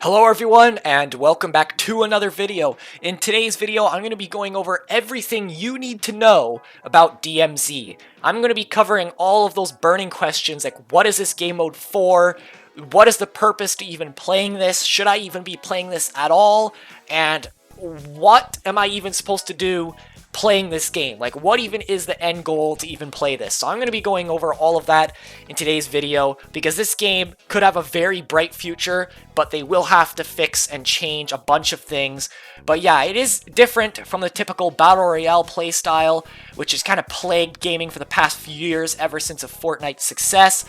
Hello everyone and welcome back to another video. In today's video I'm going to be going over everything you need to know about DMZ. I'm going to be covering all of those burning questions like what is this game mode for, what is the purpose to even playing this, should I even be playing this at all, and what am I even supposed to do playing this game? Like, what even is the end goal to even play this? So I'm going to be going over all of that in today's video because this game could have a very bright future, but they will have to fix and change a bunch of things. But yeah, it is different from the typical Battle Royale playstyle, which has kind of plagued gaming for the past few years ever since a Fortnite success.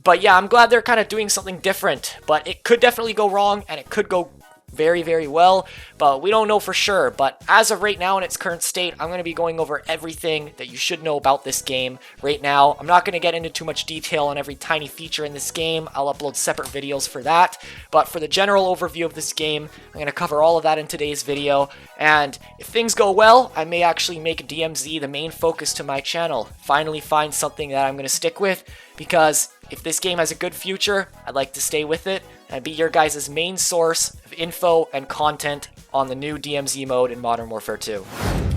But yeah, I'm glad they're kind of doing something different, but it could definitely go wrong and it could go very well, but we don't know for sure. But as of right now in its current state, I'm going to be going over everything that you should know about this game right now. I'm not going to get into too much detail on every tiny feature in this game. I'll upload separate videos for that, but for the general overview of this game, I'm going to cover all of that in today's video. And if things go well, I may actually make DMZ the main focus to my channel. Finally find something that I'm going to stick with, because if this game has a good future, I'd like to stay with it and be your guys' main source of info and content on the new DMZ mode in Modern Warfare 2.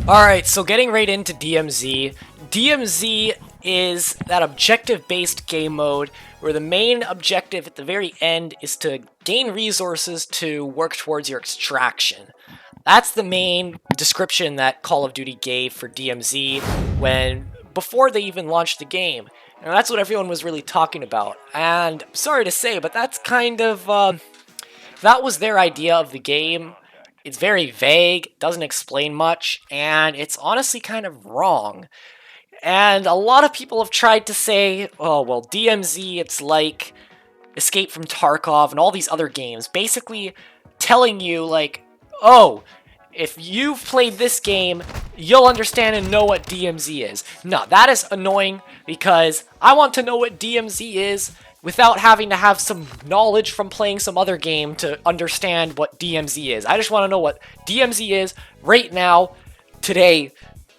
Alright, so getting right into DMZ. DMZ is that objective-based game mode where the main objective at the very end is to gain resources to work towards your extraction. That's the main description that Call of Duty gave for DMZ before they even launched the game. And that's what everyone was really talking about. And I'm sorry to say, but that's kind of, that was their idea of the game. It's very vague, doesn't explain much, and it's honestly kind of wrong. And a lot of people have tried to say, oh, well, DMZ, it's like Escape from Tarkov and all these other games. Basically telling you, like, oh, if you've played this game, you'll understand and know what DMZ is. No, that is annoying because I want to know what DMZ is without having to have some knowledge from playing some other game to understand what DMZ is. I just want to know what DMZ is right now, today.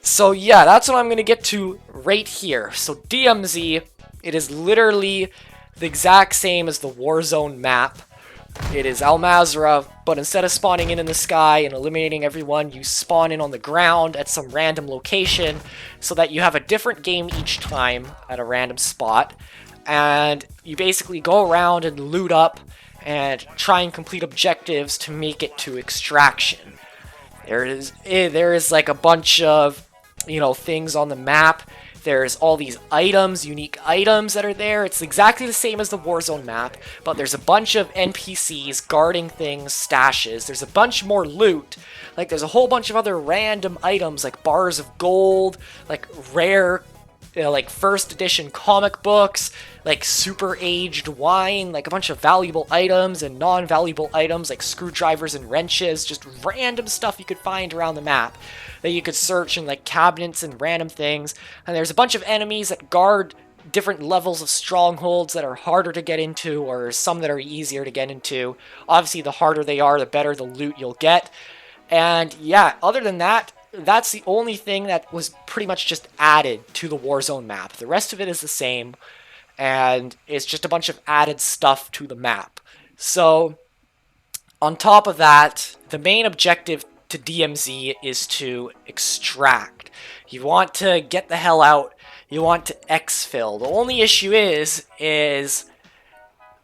So yeah, that's what I'm going to get to right here. So DMZ, it is literally the exact same as the Warzone map. It is Al Mazrah, but instead of spawning in the sky and eliminating everyone, you spawn in on the ground at some random location so that you have a different game each time at a random spot. And you basically go around and loot up and try and complete objectives to make it to extraction. There is like a bunch of, things on the map. There's all these items, unique items that are there. It's exactly the same as the Warzone map, but there's a bunch of NPCs guarding things, stashes. There's a bunch more loot. Like, there's a whole bunch of other random items, like bars of gold, like rare, like first edition comic books, like super aged wine, like a bunch of valuable items and non-valuable items, like screwdrivers and wrenches, just random stuff you could find around the map that you could search in like cabinets and random things. And there's a bunch of enemies that guard different levels of strongholds that are harder to get into, or some that are easier to get into. Obviously, the harder they are, the better the loot you'll get. And yeah, other than that, that's the only thing that was pretty much just added to the Warzone map. The rest of it is the same, and it's just a bunch of added stuff to the map. So, on top of that, the main objective to DMZ is to extract. You want to get the hell out. You want to exfil. The only issue is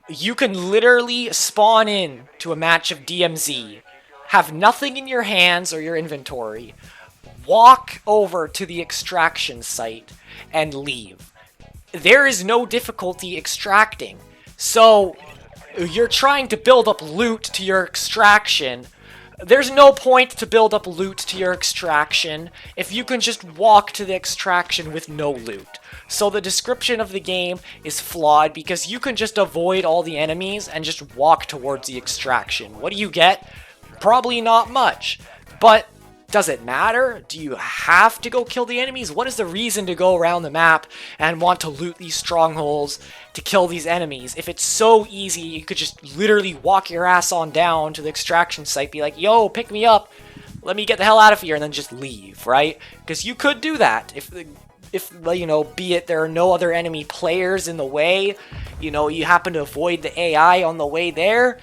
you can literally spawn in to a match of DMZ, have nothing in your hands or your inventory, walk over to the extraction site, and leave. There is no difficulty extracting. So, you're trying to build up loot to your extraction. There's no point to build up loot to your extraction if you can just walk to the extraction with no loot. So the description of the game is flawed because you can just avoid all the enemies and just walk towards the extraction. What do you get? Probably not much. But does it matter? Do you have to go kill the enemies? What is the reason to go around the map and want to loot these strongholds to kill these enemies? If it's so easy, you could just literally walk your ass on down to the extraction site, be like, yo, pick me up, let me get the hell out of here, and then just leave, right? Because you could do that if be it there are no other enemy players in the way, you happen to avoid the AI on the way there,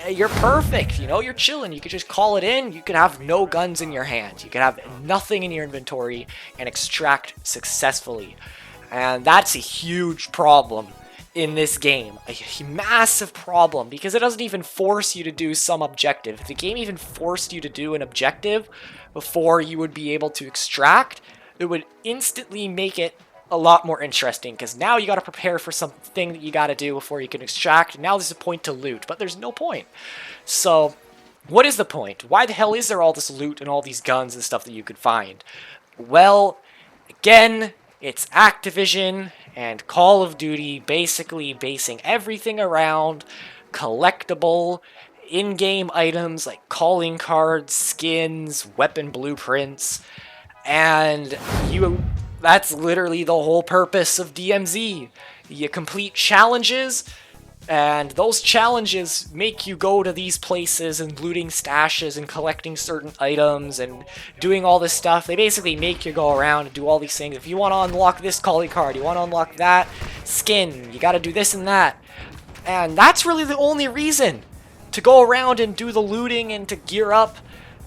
you're perfect. You know, you're chilling. You could just call it in. You could have no guns in your hand. You could have nothing in your inventory and extract successfully. And that's a huge problem in this game. A massive problem, because it doesn't even force you to do some objective. If the game even forced you to do an objective before you would be able to extract, it would instantly make it a lot more interesting, because now you got to prepare for something that you got to do before you can extract. Now there's a point to loot, but there's no point. So what is the point? Why the hell is there all this loot and all these guns and stuff that you could find? Well, again, it's Activision and Call of Duty basically basing everything around collectible in-game items like calling cards, skins, weapon blueprints, and that's literally the whole purpose of DMZ. You complete challenges, and those challenges make you go to these places and looting stashes and collecting certain items and doing all this stuff. They basically make you go around and do all these things. If you want to unlock this calling card, you want to unlock that skin, you got to do this and that. And that's really the only reason to go around and do the looting and to gear up.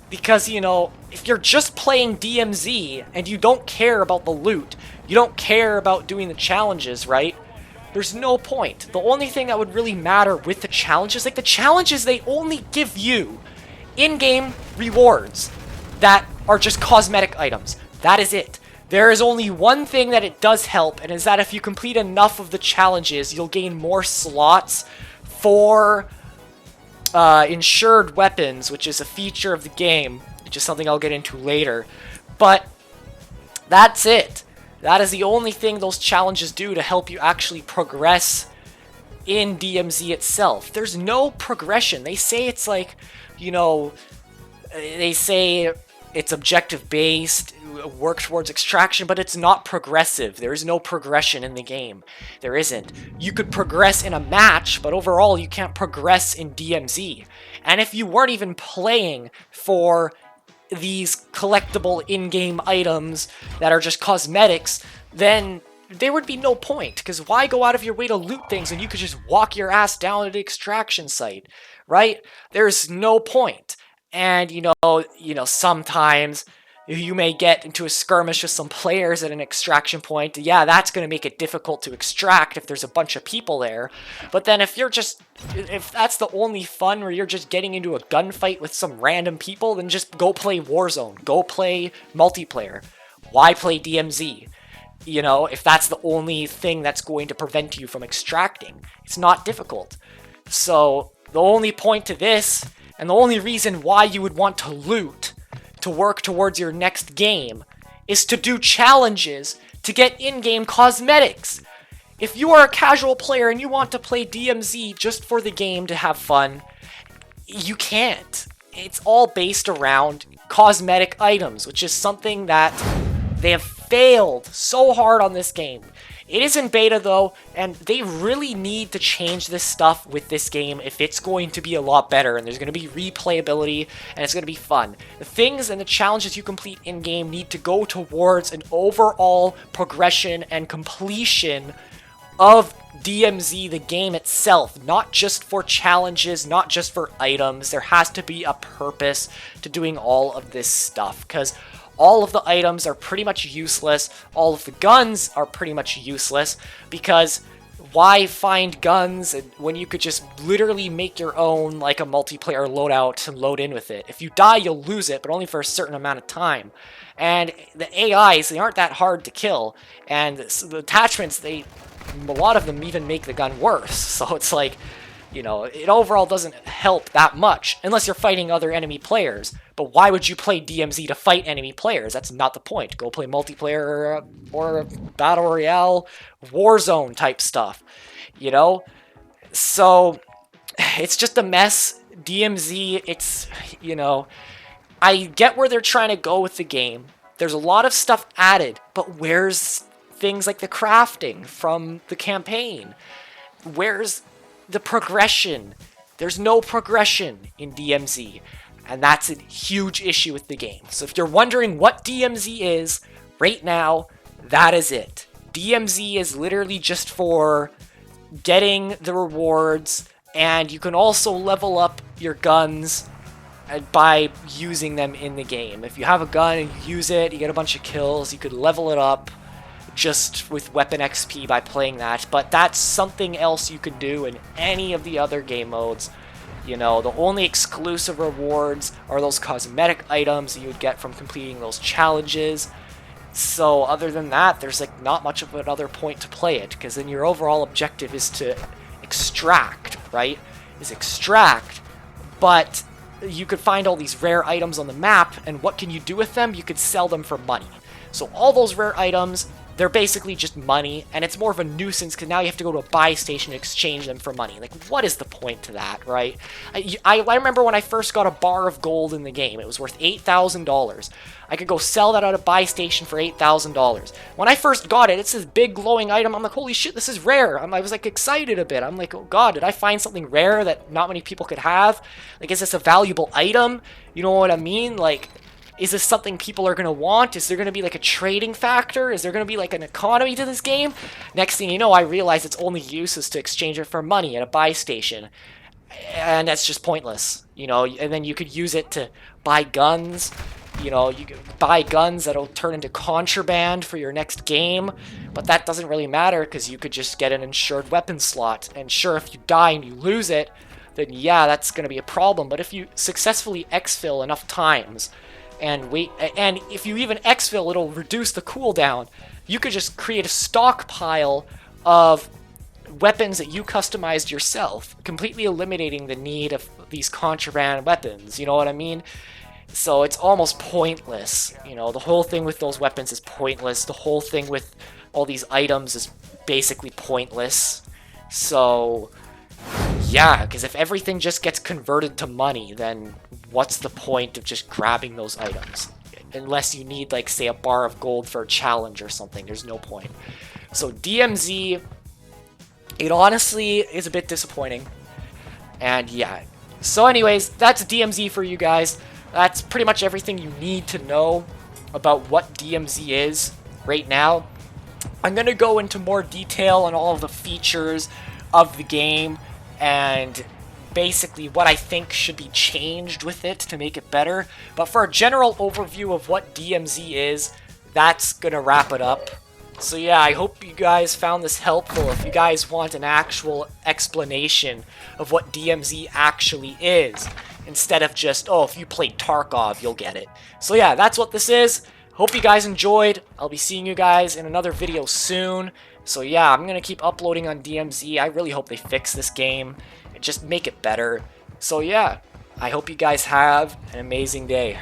Because, you know, if you're just playing DMZ and you don't care about the loot, you don't care about doing the challenges, right? There's no point. The only thing that would really matter with the challenges, like the challenges, they only give you in-game rewards that are just cosmetic items. That is it. There is only one thing that it does help, and is that if you complete enough of the challenges, you'll gain more slots for insured weapons, which is a feature of the game, which is something I'll get into later. But that's it. That is the only thing those challenges do to help you actually progress in DMZ itself. There's no progression. They say it's like, you know, they say it's objective based, work towards extraction, but it's not progressive. There is no progression in the game. There isn't. You could progress in a match, but overall you can't progress in DMZ. And if you weren't even playing for these collectible in-game items that are just cosmetics, then there would be no point, because why go out of your way to loot things when you could just walk your ass down to the extraction site, right? There's no point. And you know, sometimes you may get into a skirmish with some players at an extraction point. Yeah, that's going to make it difficult to extract if there's a bunch of people there. But then if that's the only fun, where you're just getting into a gunfight with some random people, then just go play Warzone. Go play multiplayer. Why play DMZ? You know, if that's the only thing that's going to prevent you from extracting. It's not difficult. So the only point to this, and the only reason why you would want to loot to work towards your next game, is to do challenges to get in-game cosmetics. If you are a casual player and you want to play DMZ just for the game to have fun, you can't. It's all based around cosmetic items, which is something that they have failed so hard on this game. It is in beta though, and they really need to change this stuff with this game if it's going to be a lot better, and there's going to be replayability, and it's going to be fun. The things and the challenges you complete in-game need to go towards an overall progression and completion of DMZ, the game itself, not just for challenges, not just for items. There has to be a purpose to doing all of this stuff, because all of the items are pretty much useless. All of the guns are pretty much useless, because why find guns when you could just literally make your own, like a multiplayer loadout, and load in with it? If you die, you'll lose it, but only for a certain amount of time. And the AIs, they aren't that hard to kill, and the attachments, a lot of them even make the gun worse. So it's like, you know, it overall doesn't help that much, unless you're fighting other enemy players. But why would you play DMZ to fight enemy players? That's not the point. Go play multiplayer or Battle Royale, Warzone type stuff, you know? So, it's just a mess. DMZ, it's, you know, I get where they're trying to go with the game. There's a lot of stuff added, but where's things like the crafting from the campaign? Where's the progression? There's no progression in DMZ, and that's a huge issue with the game. So if you're wondering what DMZ is, right now, that is it. DMZ is literally just for getting the rewards And you can also level up your guns by using them in the game. If you have a gun and you use it, you get a bunch of kills, you could level it up just with weapon XP by playing that, but that's something else you can do in any of the other game modes. You know, the only exclusive rewards are those cosmetic items that you would get from completing those challenges. So other than that, there's like not much of another point to play it, because then your overall objective is to extract, right? Is extract, but you could find all these rare items on the map, and what can you do with them? You could sell them for money. So all those rare items, they're basically just money, and it's more of a nuisance because now you have to go to a buy station and exchange them for money. Like, what is the point to that, right? I remember when I first got a bar of gold in the game, it was worth $8,000. I could go sell that at a buy station for $8,000. When I first got it, it's this big glowing item. I'm like, holy shit, this is rare. I was like excited a bit. I'm like, oh god, did I find something rare that not many people could have? Like, is this a valuable item? You know what I mean? Like, is this something people are going to want? Is there going to be like a trading factor? Is there going to be like an economy to this game? Next thing you know, I realize its only use is to exchange it for money at a buy station. And that's just pointless, you know, and then you could use it to buy guns. You know, you could buy guns that'll turn into contraband for your next game, but that doesn't really matter because you could just get an insured weapon slot. And sure, if you die and you lose it, then yeah, that's going to be a problem. But if you successfully exfil enough times, and wait, and if you even exfil, it'll reduce the cooldown. You could just create a stockpile of weapons that you customized yourself, completely eliminating the need of these contraband weapons, you know what I mean? So it's almost pointless, you know, the whole thing with those weapons is pointless, the whole thing with all these items is basically pointless. So yeah, because if everything just gets converted to money, then what's the point of just grabbing those items? Unless you need, like, say, a bar of gold for a challenge or something, there's no point. So DMZ, it honestly is a bit disappointing. And yeah. So anyways, that's DMZ for you guys. That's pretty much everything you need to know about what DMZ is right now. I'm going to go into more detail on all of the features of the game and basically what I think should be changed with it to make it better. But for a general overview of what DMZ is, that's going to wrap it up. So yeah, I hope you guys found this helpful. If you guys want an actual explanation of what DMZ actually is, instead of just, oh, if you played Tarkov, you'll get it. So yeah, that's what this is. Hope you guys enjoyed. I'll be seeing you guys in another video soon. So yeah, I'm going to keep uploading on DMZ. I really hope they fix this game and just make it better. So yeah, I hope you guys have an amazing day.